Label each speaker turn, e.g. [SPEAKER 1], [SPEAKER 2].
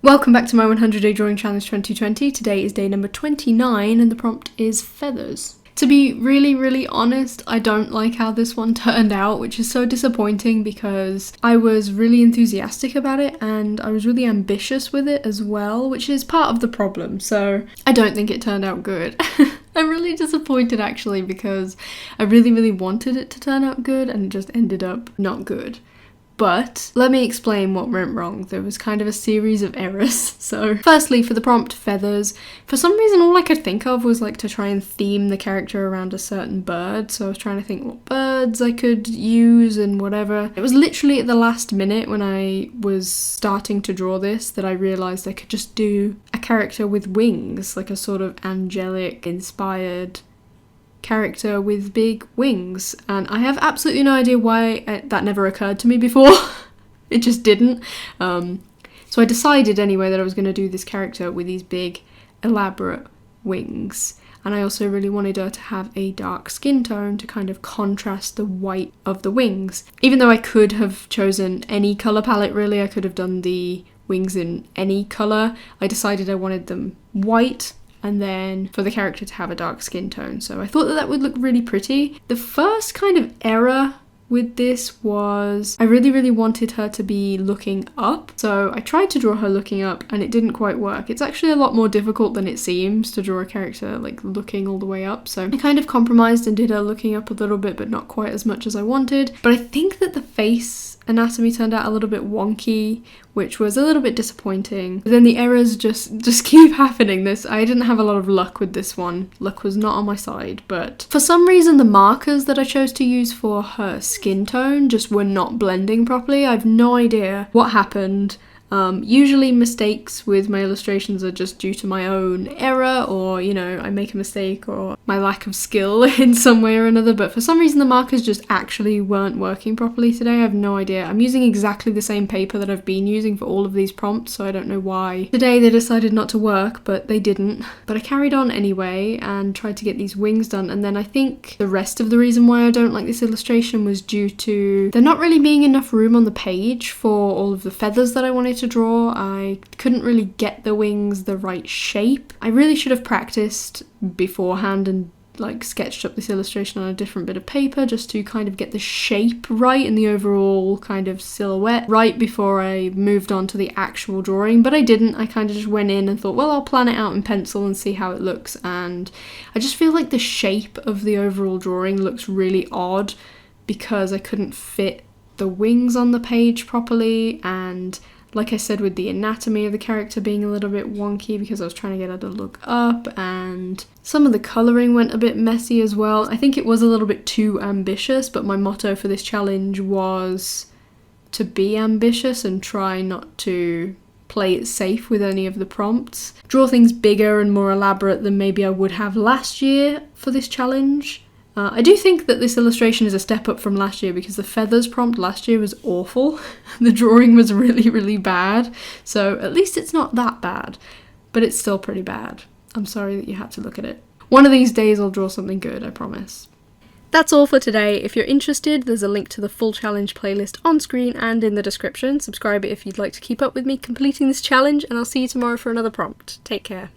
[SPEAKER 1] Welcome back to my 100-day drawing challenge 2020. Today is day number 29 and the prompt is feathers. To be really honest, I don't like how this one turned out, which is so disappointing because I was really enthusiastic about it and I was really ambitious with it as well, which is part of the problem. So I don't think it turned out good. I'm really disappointed actually because I really wanted it to turn out good and it just ended up not good. But let me explain what went wrong. There was kind of a series of errors. So firstly, for the prompt feathers, for some reason all I could think of was like to try and theme the character around a certain bird. So I was trying to think what birds I could use and whatever. It was literally at the last minute when I was starting to draw this that I realised I could just do a character with wings, like a sort of angelic inspired character with big wings, and I have absolutely no idea why that never occurred to me before. It just didn't. So I decided anyway that I was going to do this character with these big elaborate wings, and I also really wanted her to have a dark skin tone to kind of contrast the white of the wings. Even though I could have chosen any colour palette really, I could have done the wings in any colour, I decided I wanted them white and then for the character to have a dark skin tone. So I thought that would look really pretty. The first kind of error with this was I really wanted her to be looking up. So I tried to draw her looking up and it didn't quite work. It's actually a lot more difficult than it seems to draw a character like looking all the way up. So I kind of compromised and did her looking up a little bit, but not quite as much as I wanted. But I think that the face anatomy turned out a little bit wonky, which was a little bit disappointing. But then the errors just keep happening. I didn't have a lot of luck with this one. Luck was not on my side, but for some reason the markers that I chose to use for her skin tone just were not blending properly. I have no idea what happened. Usually mistakes with my illustrations are just due to my own error, or you know, I make a mistake or my lack of skill in some way or another, but for some reason the markers just actually weren't working properly today. I have no idea. I'm using exactly the same paper that I've been using for all of these prompts, so I don't know why today they decided not to work, but they didn't. But I carried on anyway and tried to get these wings done, and then I think the rest of the reason why I don't like this illustration was due to there not really being enough room on the page for all of the feathers that I wanted to draw. I couldn't really get the wings the right shape. I really should have practiced beforehand and like sketched up this illustration on a different bit of paper just to kind of get the shape right and the overall kind of silhouette right before I moved on to the actual drawing, but I didn't. I kind of just went in and thought, well, I'll plan it out in pencil and see how it looks, and I just feel like the shape of the overall drawing looks really odd because I couldn't fit the wings on the page properly, and like I said, with the anatomy of the character being a little bit wonky because I was trying to get her to look up, and some of the colouring went a bit messy as well. I think it was a little bit too ambitious, but my motto for this challenge was to be ambitious and try not to play it safe with any of the prompts. Draw things bigger and more elaborate than maybe I would have last year for this challenge. I do think that this illustration is a step up from last year because the feathers prompt last year was awful. The drawing was really bad, so at least it's not that bad, but it's still pretty bad. I'm sorry that you had to look at it. One of these days I'll draw something good, I promise. That's all for today. If you're interested, there's a link to the full challenge playlist on screen and in the description. Subscribe if you'd like to keep up with me completing this challenge, and I'll see you tomorrow for another prompt. Take care.